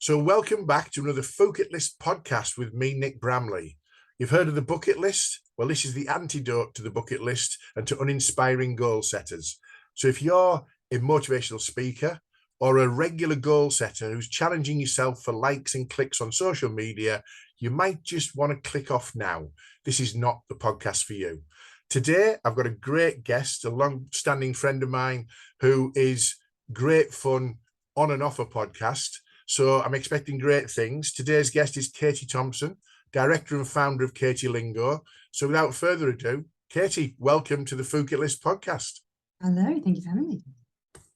So welcome back to another Bucket List podcast with me, Nick Bramley. You've heard of the bucket list? Well, this is the antidote to the bucket list and to uninspiring goal setters. So if you're a motivational speaker or a regular goal setter who's challenging yourself for likes and clicks on social media, you might just want to click off now. This is not the podcast for you. Today, I've got a great guest, a long-standing friend of mine who is great fun on and off a podcast. So I'm expecting great things. Today's guest is Katie Thompson, Director and Founder of Katie Lingo. So without further ado, Katie, welcome to the Bucket List podcast. Hello, thank you for having me.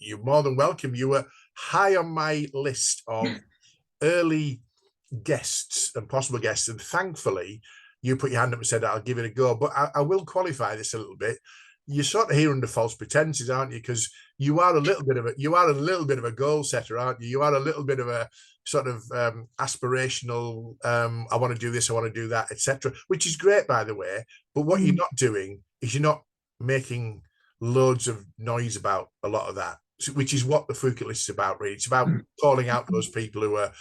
You're more than welcome. You were high on my list of early guests and possible guests, and thankfully you put your hand up and said, I'll give it a go. But I will qualify this a little bit. You're sort of here under false pretenses, aren't you? Because you are a little bit of a goal setter, aren't you? You are a little bit of a sort of aspirational, I want to do this, I want to do that, etc., which is great, by the way. But what you're not doing is you're not making loads of noise about a lot of that, which is what the Bucket List is about, really. It's about calling out those people who are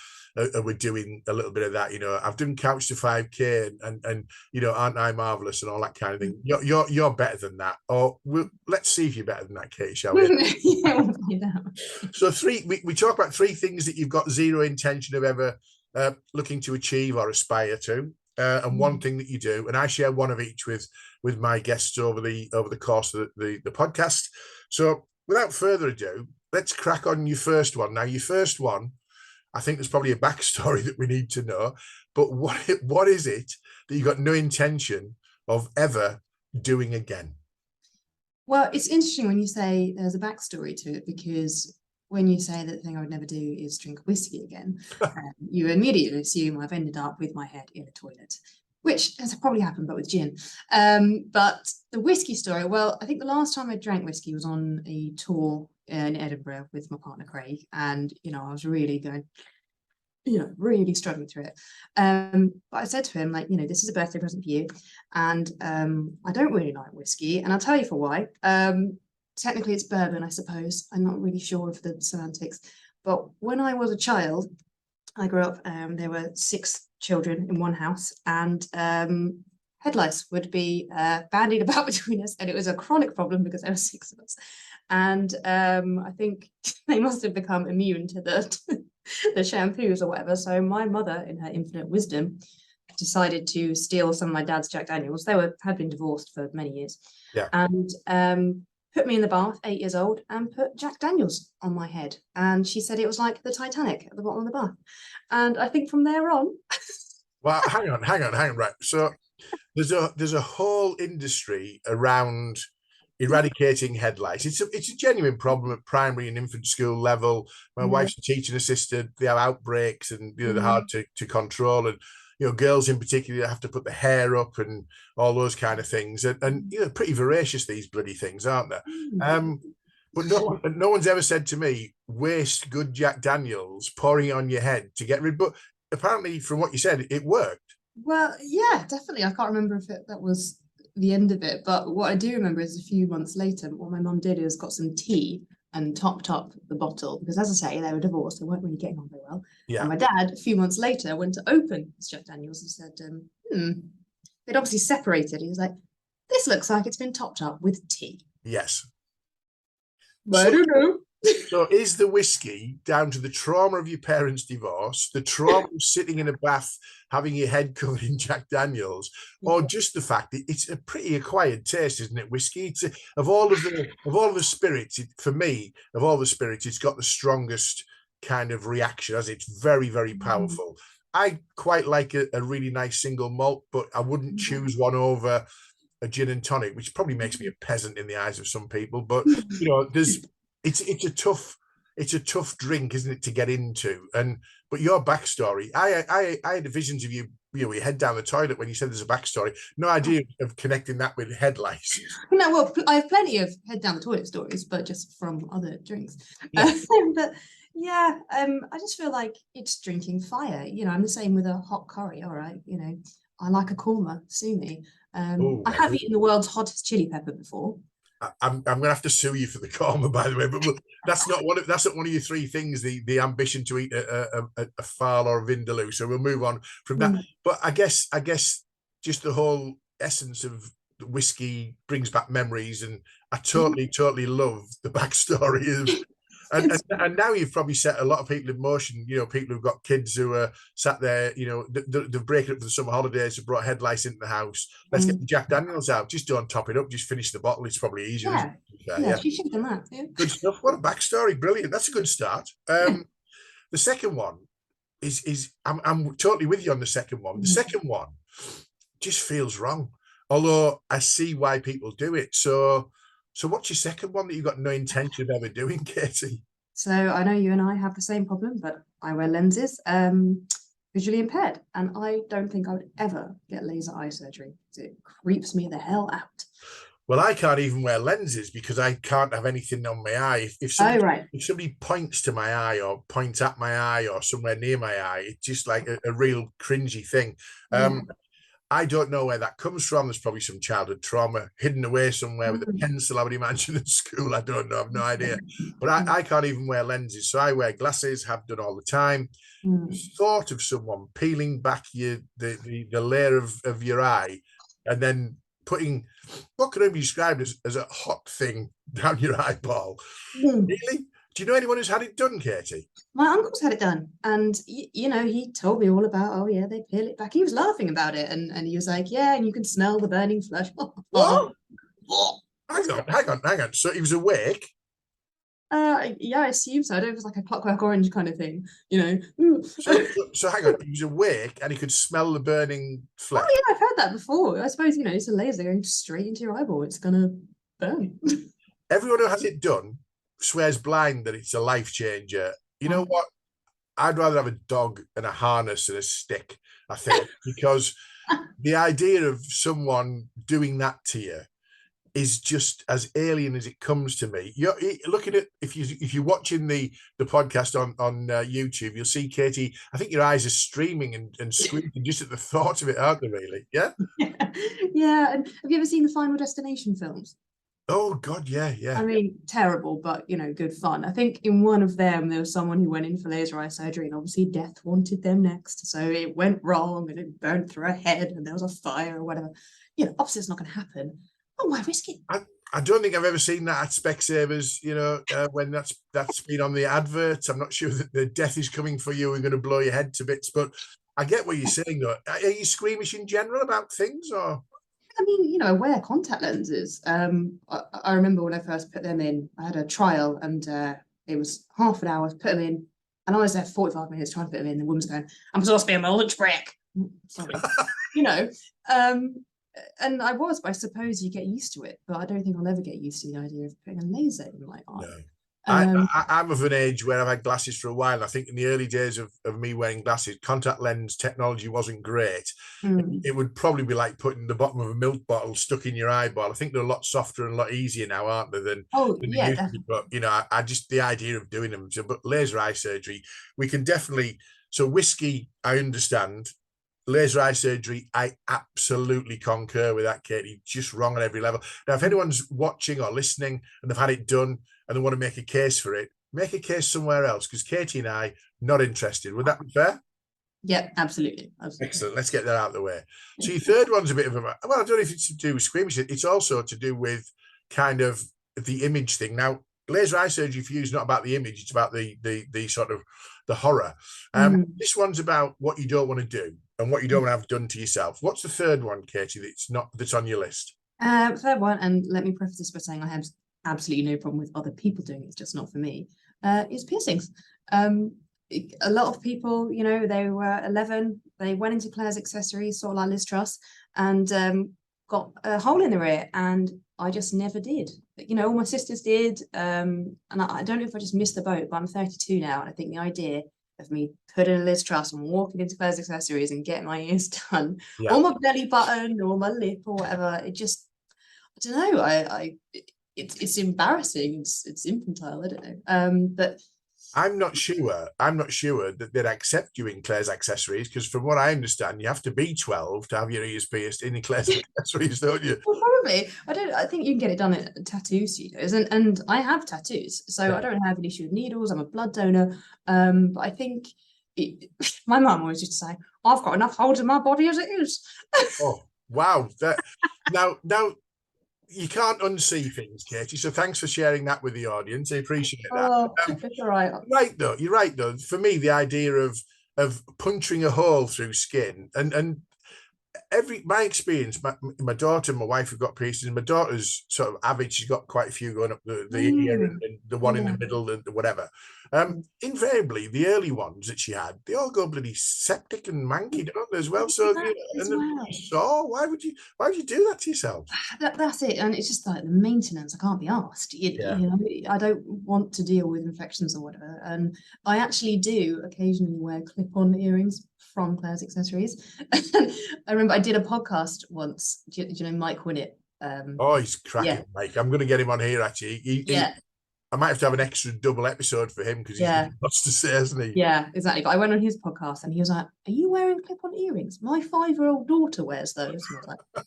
doing a little bit of that. You know, I've done Couch to 5K and you know, aren't I marvelous and all that kind of thing. You're better than that. Or let's see if you're better than that, Katie, shall we? Yeah, we'll find out. So we talk about three things that you've got zero intention of ever looking to achieve or aspire to, and one thing that you do, and I share one of each with my guests over the course of the podcast. So without further ado, let's crack on your first one. Now, your first one, I think there's probably a backstory that we need to know, but what is it that you got no intention of ever doing again? Well, it's interesting when you say there's a backstory to it, because when you say that the thing I would never do is drink whiskey again, you immediately assume I've ended up with my head in a toilet, which has probably happened, but with gin. But the whiskey story, well, I think the last time I drank whiskey was on a tour in Edinburgh with my partner Craig, and I was really going, really struggling through it. But I said to him, like, this is a birthday present for you, and I don't really like whiskey, and I'll tell you for why. Technically it's bourbon, I suppose. I'm not really sure of the semantics, but when I was a child, I grew up, there were 6 children in one house, and head lice would be bandied about between us, and it was a chronic problem because there were 6 of us. And I think they must have become immune to the shampoos or whatever. So my mother, in her infinite wisdom, decided to steal some of my dad's Jack Daniels. They had been divorced for many years. Yeah. And put me in the bath, 8 years old, and put Jack Daniels on my head. And she said it was like the Titanic at the bottom of the bath. And I think from there on. Well, hang on. Right. So there's a whole industry around eradicating head lice. It's a genuine problem at primary and infant school level. My wife's a teaching assistant. They have outbreaks, and they're hard to control. And girls in particular have to put the hair up and all those kind of things. And pretty voracious, these bloody things, aren't they? But no one's ever said to me, waste good Jack Daniels pouring it on your head to get rid. But apparently, from what you said, it worked. Well, yeah, definitely. I can't remember if that was the end of it, but what I do remember is a few months later, what my mum did is got some tea and topped up the bottle, because, as I say, they were divorced, they weren't really getting on very well. Yeah. And my dad, a few months later, went to open his Jack Daniels and said, they'd obviously separated. He was like, this looks like it's been topped up with tea. Yes. I don't know. So is the whiskey down to the trauma of your parents' divorce, the trauma of sitting in a bath having your head covered in Jack Daniels, or just the fact that it's a pretty acquired taste, isn't it? Whiskey, it's of all of the spirits, for me, of all the spirits, it's got the strongest kind of reaction, as it's very, very powerful. I quite like a really nice single malt, but I wouldn't choose one over a gin and tonic, which probably makes me a peasant in the eyes of some people. But it's a tough drink, isn't it, to get into? But your backstory, I had visions of you, your head down the toilet when you said there's a backstory. No idea of connecting that with head lice. No, well, I have plenty of head down the toilet stories, but just from other drinks. Yeah. But yeah, I just feel like it's drinking fire. I'm the same with a hot curry. All right, I like a korma, sue me. I have eaten the world's hottest chili pepper before. I'm going to have to sue you for the comma, by the way. But that's not one of your three things. The ambition to eat a fowl or a vindaloo. So we'll move on from that. But I guess just the whole essence of whiskey brings back memories, and I totally love the backstory of. And now you've probably set a lot of people in motion. You know, people who've got kids who are sat there. You know, they've breaking up for the summer holidays. Have brought head lice into the house. Let's get the Jack Daniels out. Just don't top it up. Just finish the bottle. It's probably easier. Yeah, she should have done that. Yeah. Good stuff. What a backstory! Brilliant. That's a good start. The second one is I'm totally with you on the second one. The second one just feels wrong. Although I see why people do it. So what's your second one that you've got no intention of ever doing, Katie? So I know you and I have the same problem, but I wear lenses, visually impaired, and I don't think I would ever get laser eye surgery. It creeps me the hell out. Well, I can't even wear lenses because I can't have anything on my eye. If somebody points to my eye or points at my eye or somewhere near my eye, it's just like a real cringy thing. I don't know where that comes from. There's probably some childhood trauma hidden away somewhere with a pencil, I would imagine, at school. I don't know. I've no idea. But I can't even wear lenses. So I wear glasses, have done all the time. The thought of someone peeling back the layer of your eye and then putting what could only be described as a hot thing down your eyeball. Really? Do you know anyone who's had it done, Katie? My uncle's had it done, and you know, he told me all about, oh yeah, they peel it back. He was laughing about it, and he was like, yeah, and you can smell the burning flesh. What? Hang on. So he was awake? Yeah, I assume so. I don't know if it's like a Clockwork Orange kind of thing, you know. So hang on, he was awake and he could smell the burning flesh. Oh yeah, I've heard that before. I suppose, you know, it's a laser going straight into your eyeball. It's gonna burn. Everyone who has it done swears blind that it's a life changer. You know what? I'd rather have a dog and a harness and a stick, I think, because the idea of someone doing that to you is just as alien as it comes to me. You're looking at, if you're watching the podcast on YouTube, you'll see Katie. I think your eyes are streaming and squinting just at the thought of it, aren't they? Really? Yeah. Yeah. And have you ever seen the Final Destination films? Oh God, yeah. I mean, terrible, but you know, good fun. I think in one of them there was someone who went in for laser eye surgery, and obviously death wanted them next. So it went wrong, and it burned through her head, and there was a fire or whatever. You know, obviously it's not going to happen. Oh, why risk it? I don't think I've ever seen that at Specsavers. You know, when that's been on the adverts. I'm not sure that the death is coming for you. We're going to blow your head to bits, but I get what you're saying. Though, are you squeamish in general about things, or? I mean, you know, I wear contact lenses. I remember when I first put them in, I had a trial, and it was half an hour to put them in, and I was there 45 minutes trying to put them in. The woman's going, "I'm supposed to be on my lunch break." Sorry, you know. And I was, but I suppose you get used to it. But I don't think I'll ever get used to the idea of putting a laser in my eye. No. I'm of an age where I've had glasses for a while. I think in the early days of me wearing glasses, contact lens technology wasn't great. It would probably be like putting the bottom of a milk bottle stuck in your eyeball. I think they're a lot softer and a lot easier now, aren't they? Than they used to be. But you know, I just the idea of doing them. But laser eye surgery, we can definitely. So whiskey, I understand. Laser eye surgery, I absolutely concur with that, Katie. Just wrong on every level. Now, if anyone's watching or listening and they've had it done and they want to make a case for it, make a case somewhere else, because Katie and I not interested. Would that be fair? Yeah, absolutely. Excellent. Let's get that out of the way. So your third one's a bit of a, well, I don't know if it's to do with squeamish. It's also to do with kind of the image thing. Now, laser eye surgery for you is not about the image. It's about the sort of the horror. This one's about what you don't want to do and what you don't want to have done to yourself. What's the third one, Katie, that's on your list? Third one, and let me preface this by saying I have absolutely no problem with other people doing it, it's just not for me, is piercings. A lot of people, you know, they were 11, they went into Claire's Accessories, sort of like Liz Truss, and got a hole in their ear, and I just never did. You know, all my sisters did, and I don't know if I just missed the boat, but I'm 32 now, and I think the idea of me putting a Liz Truss and walking into Claire's Accessories and getting my ears done, or my belly button, or my lip, or whatever, it just, I don't know, it's embarrassing, it's infantile, I don't know. But I'm not sure. I'm not sure that they'd accept you in Claire's accessories because, from what I understand, you have to be 12 to have your ears pierced in Claire's accessories, don't you? Well, probably. I don't. I think you can get it done at tattoo studios, and I have tattoos, so Yeah. I don't have an issue with needles. I'm a blood donor. But I think my mum always used to say, "I've got enough holes in my body as it is." Oh, wow. Now, you can't unsee things, Katie. So thanks for sharing that with the audience. I appreciate that. Oh, it's all right. You're right though. For me, the idea of puncturing a hole through skin and my experience, my daughter and my wife have got piercings. My daughter's sort of average; she's got quite a few going up the ear and the one in the middle and whatever. Invariably, the early ones that she had, they all go bloody septic and manky, don't they, as well? So, As well. so why would you do that to yourself? That's it, and it's just like the maintenance. I can't be asked. Yeah. You know, I don't want to deal with infections or whatever. And I actually do occasionally wear clip-on earrings from Claire's Accessories. I remember I did a podcast once. Do you know Mike Winnett? Oh, he's cracking, Yeah. Mike. I'm going to get him on here. Actually, Yeah. I might have to have an extra double episode for him because he's got lots to say, hasn't he? Yeah, exactly. But I went on his podcast and he was like, "Are you wearing clip-on earrings? My 5-year-old daughter wears those." And I was like,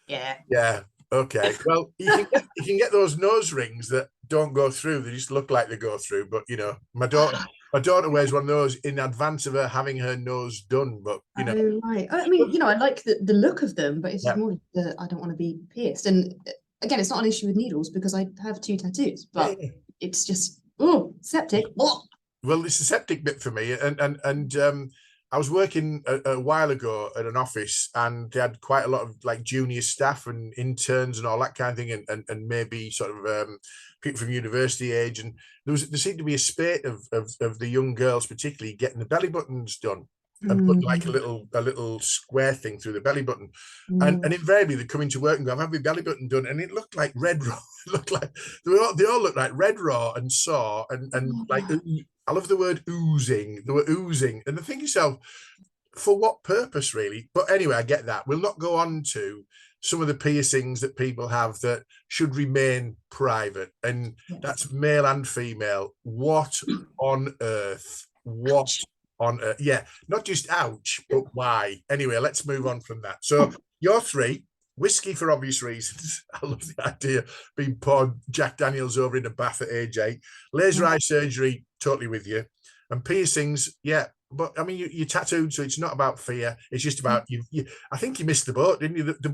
"Yeah." Yeah. Okay. Well, you can get those nose rings that don't go through. They just look like they go through. But my daughter wears one of those in advance of her having her nose done. But Oh, right. I mean, I like the look of them, but it's just yeah. more that I don't want to be pierced. And again, it's not an issue with needles because I have 2 tattoos, but it's just septic. Oh. Well, it's the septic bit for me, and I was working a while ago at an office, and they had quite a lot of like junior staff and interns and all that kind of thing, and maybe sort of people from university age, and there seemed to be a spate of the young girls, particularly getting the belly buttons done. And put like a little square thing through the belly button, and invariably they come into work and go, "I'm having my belly button done," and it looked like red raw. It looked like they all looked like red raw and sore and like I love the word oozing. They were oozing, and the thing yourself, for what purpose, really? But anyway, I get that. We'll not go on to some of the piercings that people have that should remain private, and that's male and female. What on earth? What on earth? Yeah, not just ouch, but why? Anyway, let's move on from that. So your 3. Whiskey for obvious reasons. I love the idea of being poured Jack Daniels over in a bath at age 8. Laser eye surgery, totally with you. And piercings, yeah. But I mean, you're tattooed, so it's not about fear. It's just about you. I think you missed the boat, didn't you? The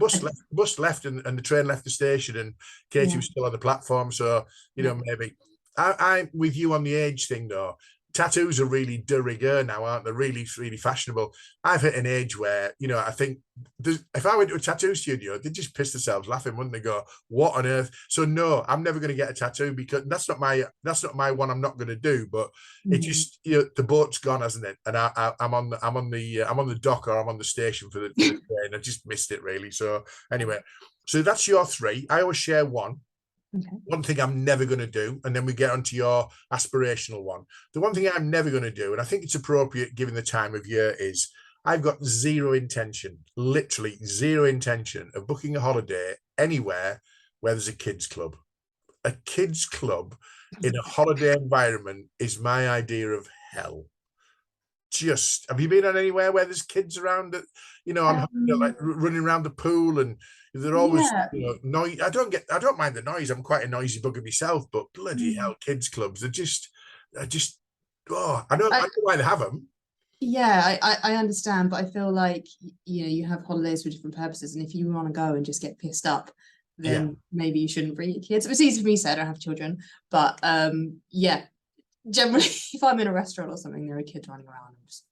bus left, and the train left the station, and Katie was still on the platform. So maybe I'm with you on the age thing, though. Tattoos are really de rigueur now, aren't they? Really, really fashionable. I've hit an age where, I think if I went to a tattoo studio, they'd just piss themselves laughing, wouldn't they? Go, what on earth? So no, I'm never going to get a tattoo because that's not my one. I'm not going to do. But it just, the boat's gone, hasn't it? And I'm on the dock, or I'm on the station for the train. I just missed it, really. So anyway, so that's your 3. I always share one. Okay. One thing I'm never going to do, and then we get onto your aspirational one. The one thing I'm never going to do, and I think it's appropriate given the time of year, is I've got zero intention, literally zero intention of booking a holiday anywhere where there's a kids club. A kids club in a holiday environment is my idea of hell. Have you been on anywhere where there's kids around that, like running around the pool, and they're always noise. I don't mind the noise. I'm quite a noisy bugger myself, but bloody hell, kids clubs, I don't know why they have them. Yeah, I understand, but I feel like you have holidays for different purposes, and if you want to go and just get pissed up, then maybe you shouldn't bring your kids. It's easy for me to say, I don't have children, but generally, if I'm in a restaurant or something, there are kids running around, I'm just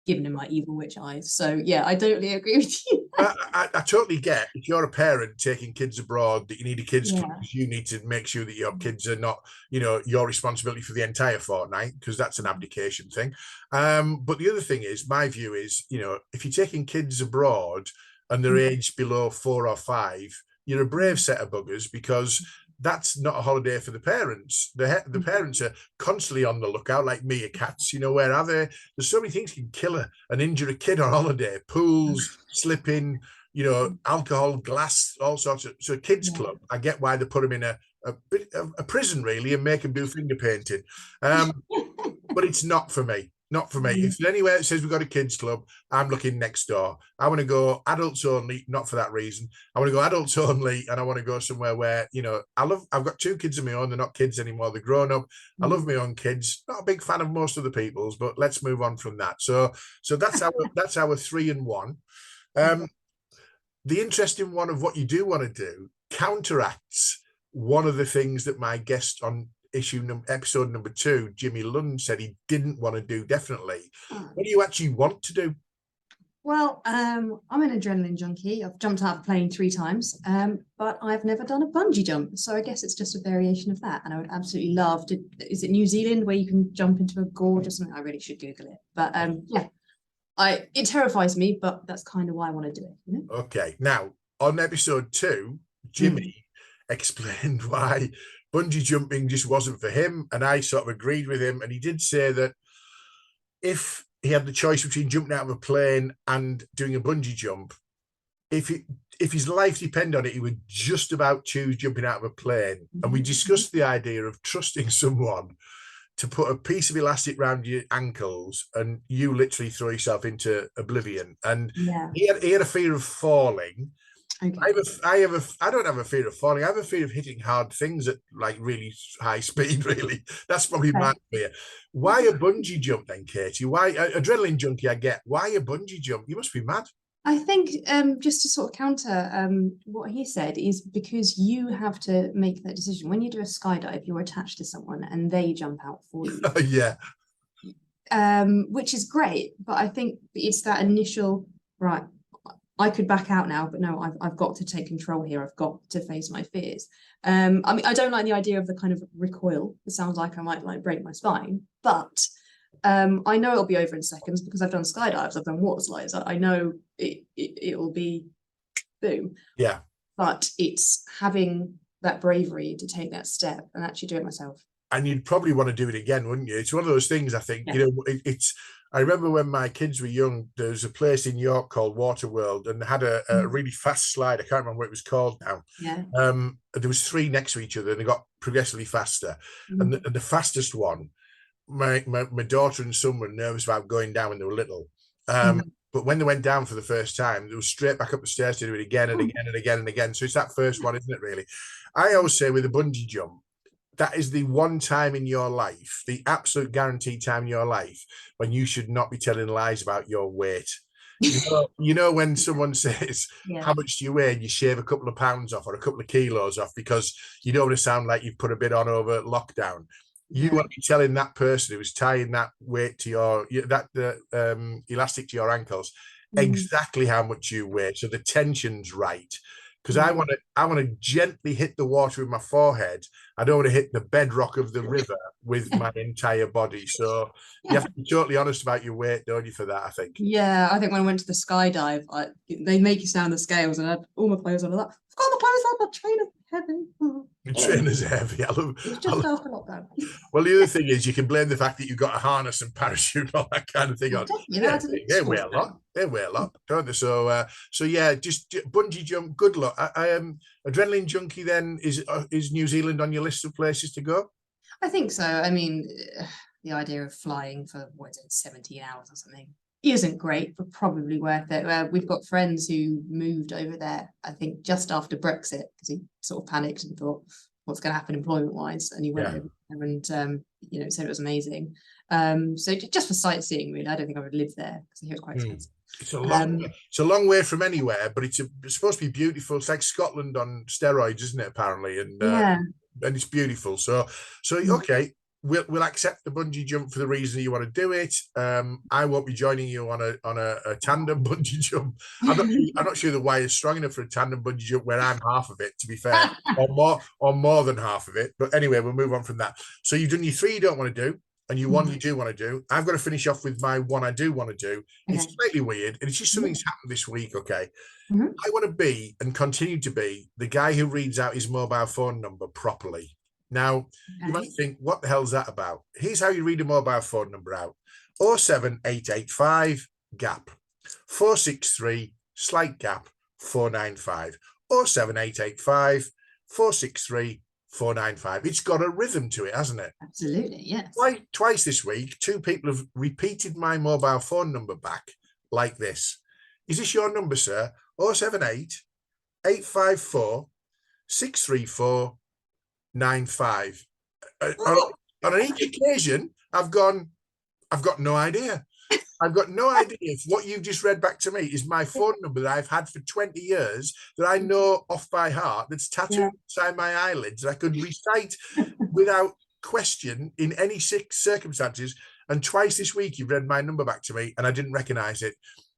giving them my evil witch eyes. So yeah, I totally agree with you. I totally get, if you're a parent taking kids abroad, that you need a kids club, because you need to make sure that your kids are not, your responsibility for the entire fortnight, because that's an abdication thing. But the other thing is, my view is, if you're taking kids abroad and they're aged below 4 or 5, you're a brave set of buggers, because that's not a holiday for the parents. The parents are constantly on the lookout, like meerkats. Where are they? There's so many things can kill and injure a kid on holiday: pools, slipping, alcohol, glass, all sorts of. So kids club, I get why they put them in a a prison really, and make them do finger painting. But it's not for me. Not for me. If there's anywhere that says we've got a kids club, I'm looking next door. I want to go adults only, not for that reason. I want to go adults only, and I want to go somewhere where, you know, I've got 2 kids of my own. They're not kids anymore. They're grown up. I love my own kids. Not a big fan of most of the people's, but let's move on from that. So that's our 3 and 1. The interesting one of what you do want to do counteracts one of the things that my guest on episode number 2, Jimmy Lund, said he didn't want to do. Definitely. What do you actually want to do? Well, I'm an adrenaline junkie. I've jumped out of a plane 3 times, but I've never done a bungee jump. So I guess it's just a variation of that. And I would absolutely love to. Is it New Zealand where you can jump into a gorge or something? I really should Google it. But yeah, it terrifies me, but that's kind of why I want to do it. You know? Okay. Now, on episode 2, Jimmy explained why bungee jumping just wasn't for him, and I sort of agreed with him. And he did say that if he had the choice between jumping out of a plane and doing a bungee jump, if his life depended on it, he would just about choose jumping out of a plane. And we discussed the idea of trusting someone to put a piece of elastic around your ankles and you literally throw yourself into oblivion. And he had a fear of falling. Okay. I don't have a fear of falling. I have a fear of hitting hard things at like really high speed, really. That's probably my fear. Why a bungee jump then, Katie? Why adrenaline junkie, I get. Why a bungee jump? You must be mad. I think just to sort of counter what he said is because you have to make that decision. When you do a skydive, you're attached to someone and they jump out for you. Yeah. Which is great, but I think it's that initial, right, I could back out now, but no, I've got to take control here. I've got to face my fears. I mean, I don't like the idea of the kind of recoil. It sounds like I might like break my spine, but I know it'll be over in seconds because I've done skydives, I've done water slides. I know it will be boom. Yeah. But it's having that bravery to take that step and actually do it myself. And you'd probably want to do it again, wouldn't you? It's one of those things, I think, you know, I remember when my kids were young, there was a place in York called Waterworld and had a really fast slide. I can't remember what it was called now. Yeah. There was 3 next to each other and they got progressively faster. And the fastest one, my daughter and son were nervous about going down when they were little. But when they went down for the first time, they were straight back up the stairs to do it again and again and again and again. So it's that first one, isn't it, really? I always say with a bungee jump, that is the one time in your life, the absolute guaranteed time in your life when you should not be telling lies about your weight. You know when someone says, how much do you weigh? And you shave a couple of pounds off or a couple of kilos off because you don't want to sound like you've put a bit on over lockdown. You want to be telling that person who was tying that weight to elastic to your ankles exactly how much you weigh. So the tension's right. Because I want to gently hit the water with my forehead. I don't want to hit the bedrock of the river with my entire body. So you have to be totally honest about your weight, don't you, for that, I think? Yeah, I think when I went to the skydive, they make you sound the scales and I had all my clothes on. I'm like, I've got the clothes on, my trainer's heavy. Your trainer's heavy. It's just after lockdown. Well, the other thing is you can blame the fact that you've got a harness and parachute and all that kind of thing on. They weigh a lot. They weigh a lot, don't they? So yeah, just bungee jump. Good luck. I am adrenaline junkie. Then is New Zealand on your list of places to go? I think so. I mean, the idea of flying for 17 hours or something isn't great, but probably worth it. We've got friends who moved over there, I think, just after Brexit because he sort of panicked and thought, what's going to happen employment-wise? And he went over there and said it was amazing. So just for sightseeing, really, I don't think I would live there because I hear it's quite expensive. It's a long way from anywhere, but it's supposed to be beautiful. It's like Scotland on steroids, isn't it? Apparently, and it's beautiful. So okay, we'll accept the bungee jump for the reason you want to do it. I won't be joining you on a tandem bungee jump. I'm not sure the wire is strong enough for a tandem bungee jump where I'm half of it, to be fair, or more than half of it. But anyway, we'll move on from that. So you've done your 3 you don't want to do. And you one you do want to do. I've got to finish off with my one I do want to do. Okay. It's slightly weird, and it's just something that's happened this week, okay? I want to be and continue to be the guy who reads out his mobile phone number properly. Now, you might think, what the hell's that about? Here's how you read a mobile phone number out. 07885 gap 463 slight gap 495. 07885 463 495. It's got a rhythm to it, hasn't it? Absolutely, yes. Twice this week, two people have repeated my mobile phone number back like this. Is this your number, sir? 078 854 634 95. On each occasion, I've got no idea. I've got no idea if what you've just read back to me is my phone number that I've had for 20 years, that I know off by heart, that's tattooed inside my eyelids, that I could recite without question in any circumstances. And twice this week, you've read my number back to me and I didn't recognize it.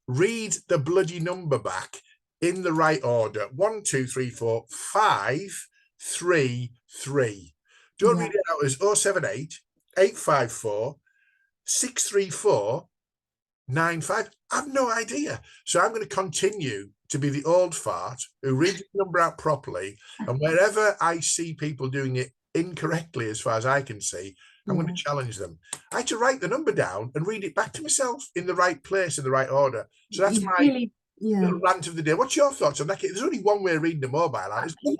Read the bloody number back in the right order. 1, 2, 3, 4, 5, 3, 3. Don't read it out as 078 854 634 95. I've no idea. So I'm going to continue to be the old fart who reads the number out properly. And wherever I see people doing it incorrectly, as far as I can see, I'm going to challenge them. I had to write the number down and read it back to myself in the right place, in the right order. So that's my little rant of the day. What's your thoughts on that? There's only one way of reading the mobile, isn't it?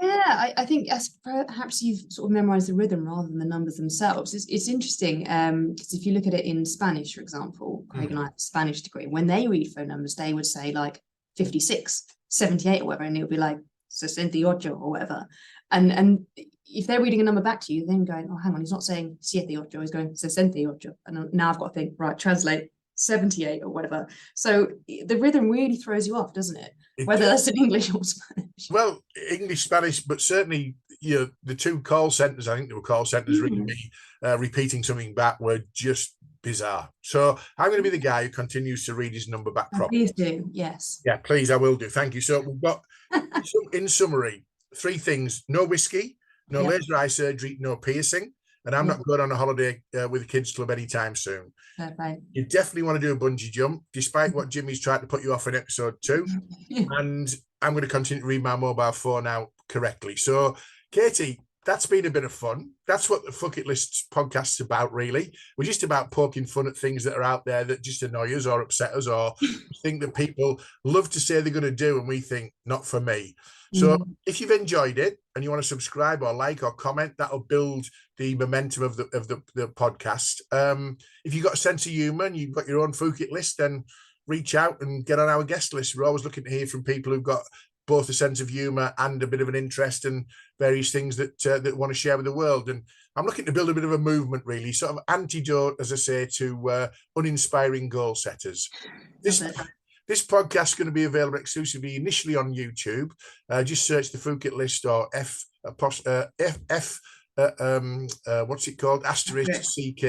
I think as perhaps you've sort of memorized the rhythm rather than the numbers themselves. It's interesting because if you look at it in Spanish, for example, Craig and I have a Spanish degree. When they read phone numbers, they would say like 56, 78 or whatever, and it would be like 68 or whatever. And if they're reading a number back to you, then going, oh, hang on, he's not saying 78, he's going 68. And now I've got to think, right, translate 78 or whatever. So the rhythm really throws you off, doesn't it? Whether that's in English or Spanish. Well, English, Spanish, but certainly the two call centers, I think they were call centers reading me repeating something back were just bizarre. So I'm going to be the guy who continues to read his number back properly. Please do, yes. Yeah, please, I will do. Thank you. So we've got, in summary, 3 things: no whiskey, no laser eye surgery, no piercing. And I'm not going on a holiday with the kids club anytime soon. Right. You definitely want to do a bungee jump, despite what Jimmy's tried to put you off in episode 2. And I'm going to continue to read my mobile phone out correctly. So, Katie, that's been a bit of fun. That's what the Fuck It List podcast's about, really. We're just about poking fun at things that are out there that just annoy us or upset us, or think that people love to say they're going to do, and we think, not for me. So if you've enjoyed it and you want to subscribe or like or comment, that'll build the momentum of the podcast. If you've got a sense of humour and you've got your own Fuck It List, then reach out and get on our guest list. We're always looking to hear from people who've got both a sense of humour and a bit of an interest in various things that want to share with the world. And I'm looking to build a bit of a movement, really, sort of antidote, as I say, to uninspiring goal setters. This podcast is going to be available exclusively initially on YouTube. Just search the Fuck It List or what's it called? Asterisk CK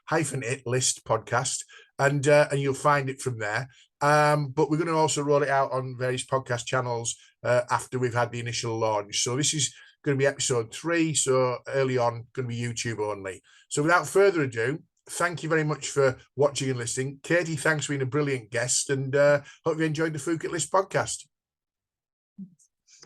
-it list podcast, and you'll find it from there. But we're going to also roll it out on various podcast channels after we've had the initial launch. So this is going to be episode 3. So early on, going to be YouTube only. So without further ado, thank you very much for watching and listening. Katie, thanks for being a brilliant guest, and hope you enjoyed the Fuck It List podcast.